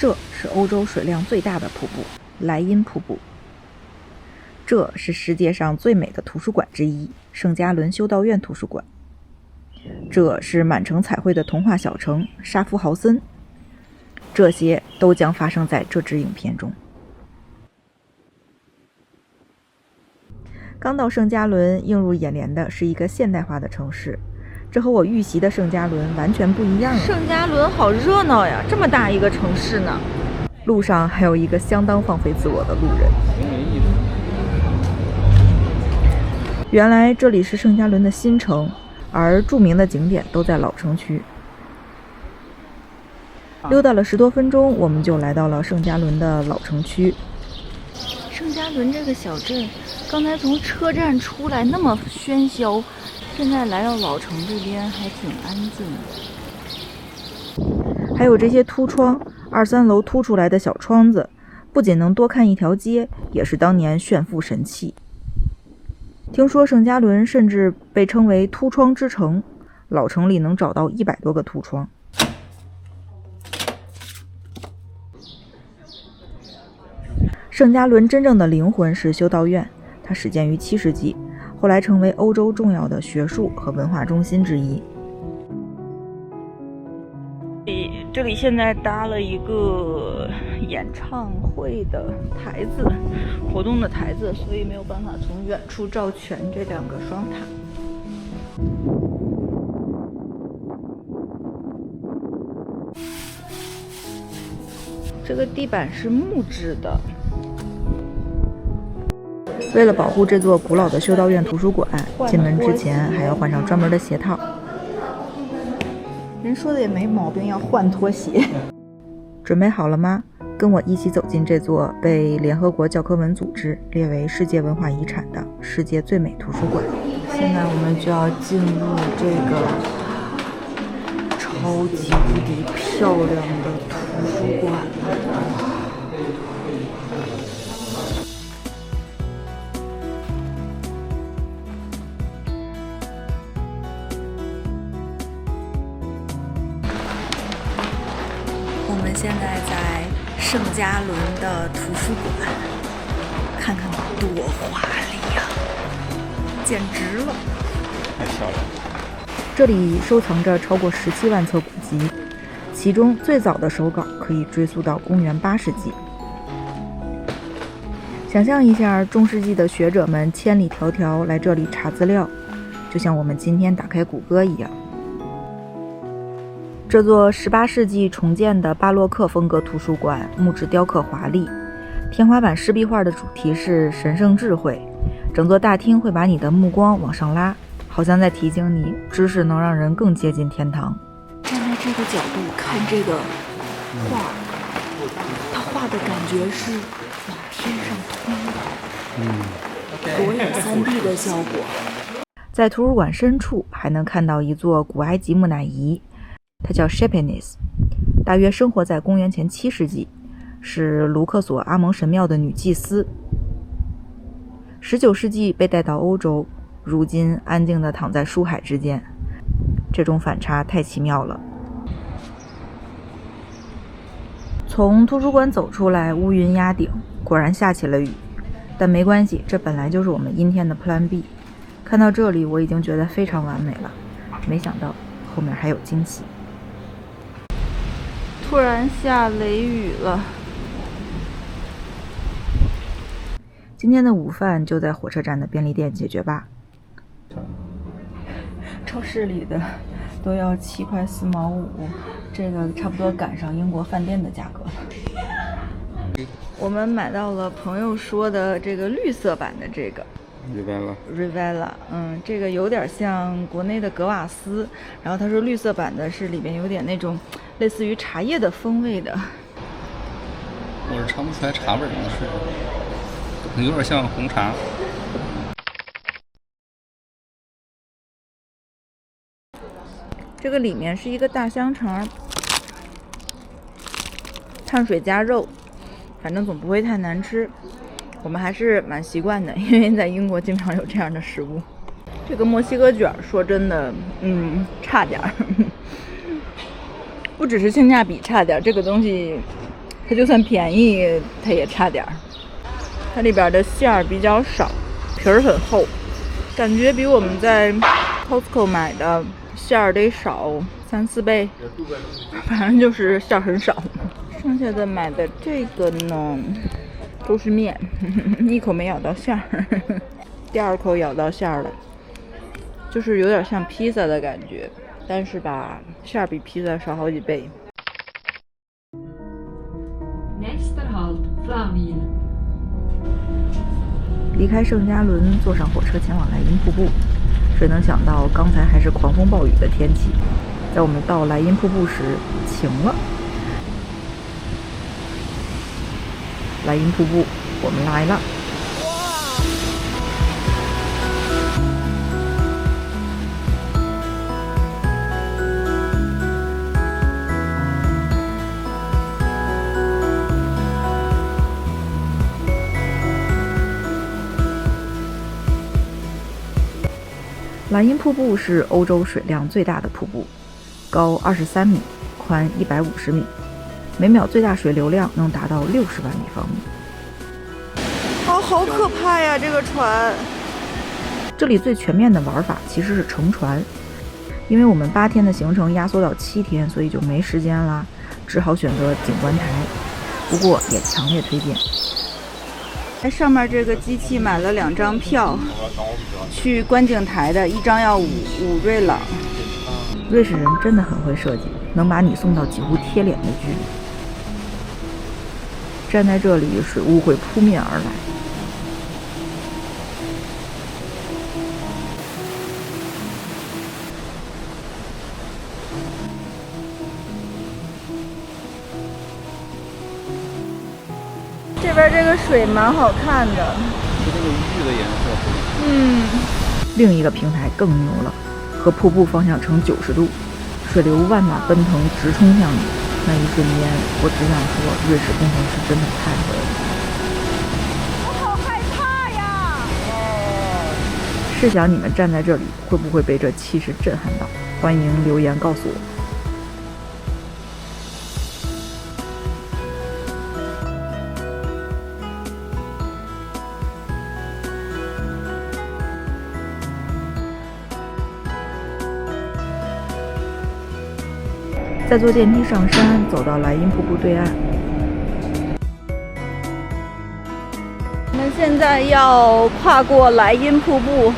这是欧洲水量最大的瀑布——莱茵瀑布。这是世界上最美的图书馆之一——圣加仑修道院图书馆。这是满城彩绘的童话小城沙夫豪森。这些都将发生在这支影片中。刚到圣加仑，映入眼帘的是一个现代化的城市，这和我预习的圣加仑完全不一样了。圣加仑好热闹呀，这么大一个城市呢。路上还有一个相当放飞自我的路人。原来这里是圣加仑的新城，而著名的景点都在老城区。溜达了10多分钟，我们就来到了圣加仑的老城区。圣加仑这个小镇，刚才从车站出来那么喧嚣，现在来到老城这边还挺安静的。还有这些凸窗，2、3楼凸出来的小窗子，不仅能多看一条街，也是当年炫富神器。听说圣加仑甚至被称为凸窗之城，老城里能找到100多个凸窗。圣加仑真正的灵魂是修道院，它始建于7世纪，后来成为欧洲重要的学术和文化中心之一。这里现在搭了一个演唱会的台子，活动的台子，所以没有办法从远处照全这2个双塔。这个地板是木质的。为了保护这座古老的修道院图书馆，进门之前还要换上专门的鞋套。人说的也没毛病，要换拖鞋。准备好了吗？跟我一起走进这座被联合国教科文组织列为世界文化遗产的世界最美图书馆。现在我们就要进入这个超级无敌漂亮的图书馆了。我们现在在圣加仑的图书馆，看看多华丽呀，简直了！太漂亮了。这里收藏着超过17万册古籍，其中最早的手稿可以追溯到公元8世纪。想象一下，中世纪的学者们千里迢迢来这里查资料，就像我们今天打开谷歌一样。这座18世纪重建的巴洛克风格图书馆，木质雕刻华丽，天花板湿壁画的主题是神圣智慧，整座大厅会把你的目光往上拉，好像在提醒你，知识能让人更接近天堂。站在这个角度看这个画，他画的感觉是往天上推的，多有3D 的效果。在图书馆深处还能看到一座古埃及木乃伊，它叫 Shepenis， 大约生活在公元前7世纪，是卢克索阿蒙神庙的女祭司。19世纪被带到欧洲，如今安静地躺在书海之间，这种反差太奇妙了。从图书馆走出来，乌云压顶，果然下起了雨，但没关系，这本来就是我们阴天的 Plan B。 看到这里我已经觉得非常完美了，没想到后面还有惊喜。突然下雷雨了。今天的午饭就在火车站的便利店解决吧。超市里的都要7块4毛5，这个差不多赶上英国饭店的价格了。我们买到了朋友说的这个绿色版的这个Rivella， 这个有点像国内的格瓦斯，然后他说绿色版的是里面有点那种类似于茶叶的风味的。我是尝不出来茶味儿，是有点像红茶。这个里面是一个大香肠，碳水加肉，反正总不会太难吃。我们还是蛮习惯的，因为在英国经常有这样的食物。这个墨西哥卷说真的，差点儿，不只是性价比差点，这个东西它就算便宜，它也差点儿。它里边的馅儿比较少，皮儿很厚，感觉比我们在 Costco 买的馅儿得少3、4倍，反正就是馅儿很少。剩下的买的这个呢，都是面，一口没咬到馅儿，第二口咬到馅儿了，就是有点像披萨的感觉，但是吧，馅儿比披萨少好几倍。Nächster Halt, Flawil. 离开圣加仑，坐上火车前往莱茵瀑布。谁能想到，刚才还是狂风暴雨的天气，在我们到莱茵瀑布时晴了。莱茵瀑布，我们来了！莱茵瀑布是欧洲水量最大的瀑布，高23米，宽150米，每秒最大水流量能达到60万立方米。啊，好可怕呀！这个船。这里最全面的玩法其实是乘船，因为我们8天的行程压缩到7天，所以就没时间啦，只好选择景观台。不过也强烈推荐。在上面这个机器买了2张票，去观景台的，1张要5瑞郎。瑞士人真的很会设计，能把你送到几乎贴脸的距离。站在这里，水雾会扑面而来。这边这个水蛮好看的，是那个玉的颜色。另一个平台更牛了，和瀑布方向成90度，水流万马奔腾，直冲向你。那一瞬间，我只想说，瑞士工程师真的太会了。我好害怕呀！试想你们站在这里，会不会被这气势震撼到？欢迎留言告诉我。再坐电梯上山，走到莱茵瀑布对岸。我们现在要跨过莱茵瀑布。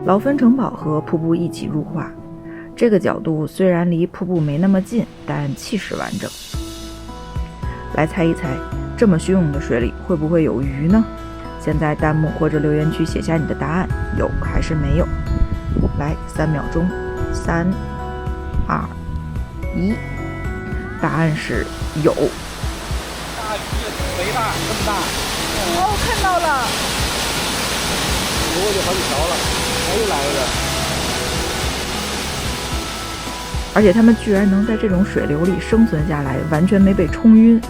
劳芬城堡和瀑布一起入画，这个角度虽然离瀑布没那么近，但气势完整。来猜一猜，这么汹涌的水里会不会有鱼呢？现在弹幕或者留言区写下你的答案，有还是没有？来，3秒钟，3、2、1，答案是有。大鱼肥大，这么大。哦，看到了，游过去好几条了。又来了个，而且他们居然能在这种水流里生存下来，完全没被冲晕，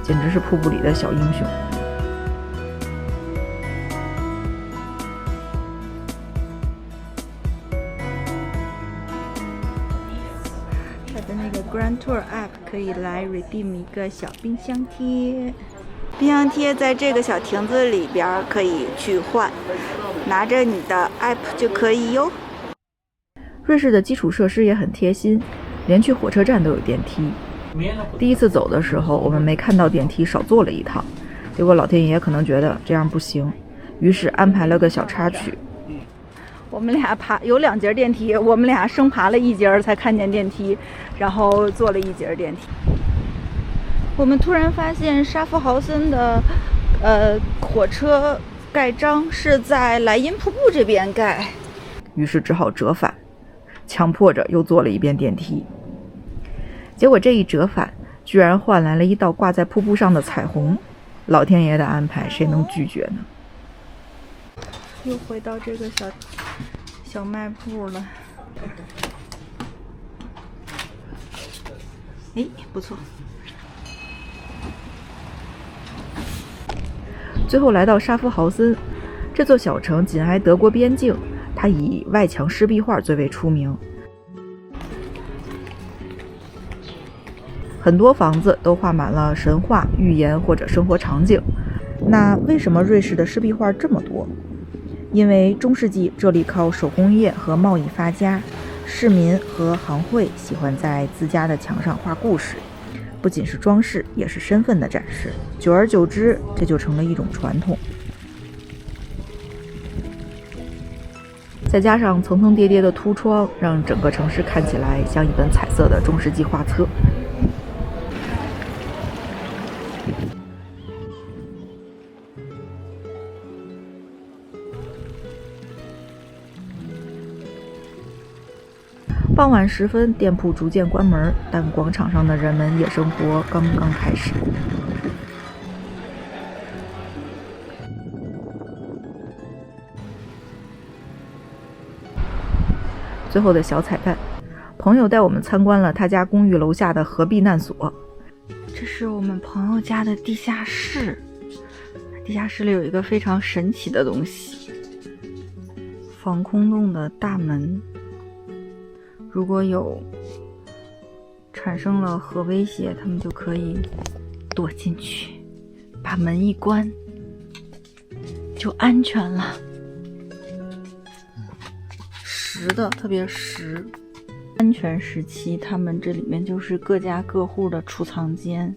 简直是瀑布里的小英雄。它的那个 Grand Tour App 可以来 redeem 一个小冰箱贴。冰箱贴在这个小亭子里边可以去换，拿着你的 app 就可以哟。瑞士的基础设施也很贴心，连去火车站都有电梯。第一次走的时候，我们没看到电梯，少坐了一趟。结果老天爷可能觉得这样不行，于是安排了个小插曲。我们俩有2节电梯，我们俩生爬了1节才看见电梯，然后坐了1节电梯。我们突然发现沙夫豪森的火车盖章是在莱茵瀑布这边盖，于是只好折返，强迫着又坐了1遍电梯。结果这一折返居然换来了一道挂在瀑布上的彩虹，老天爷的安排谁能拒绝呢？又回到这个小卖部了。哎，不错。最后来到沙夫豪森，这座小城紧挨德国边境，它以外墙湿壁画最为出名。很多房子都画满了神话、寓言或者生活场景。那为什么瑞士的湿壁画这么多？因为中世纪这里靠手工业和贸易发家，市民和行会喜欢在自家的墙上画故事，不仅是装饰，也是身份的展示。久而久之，这就成了一种传统。再加上层层叠叠的凸窗，让整个城市看起来像一本彩色的中世纪画册。傍晚时分，店铺逐渐关门，但广场上的人们夜生活刚刚开始。最后的小彩蛋，朋友带我们参观了他家公寓楼下的核避难所。这是我们朋友家的地下室，地下室里有一个非常神奇的东西，防空洞的大门。如果有产生了核威胁，他们就可以躲进去，把门一关就安全了。实的，特别实。安全时期，他们这里面就是各家各户的储藏间，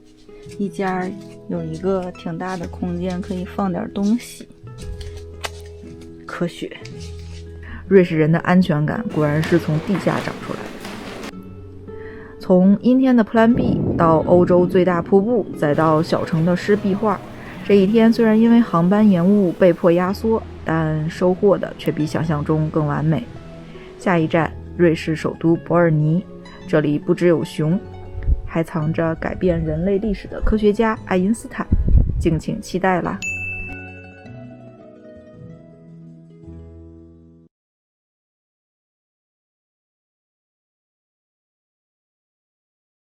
一家有一个挺大的空间可以放点东西。科学。瑞士人的安全感果然是从地下长出来的。从阴天的普兰比到欧洲最大瀑布，再到小城的湿壁画，这一天虽然因为航班延误被迫压缩，但收获的却比想象中更完美。下一站，瑞士首都伯尔尼，这里不只有熊，还藏着改变人类历史的科学家爱因斯坦，敬请期待啦！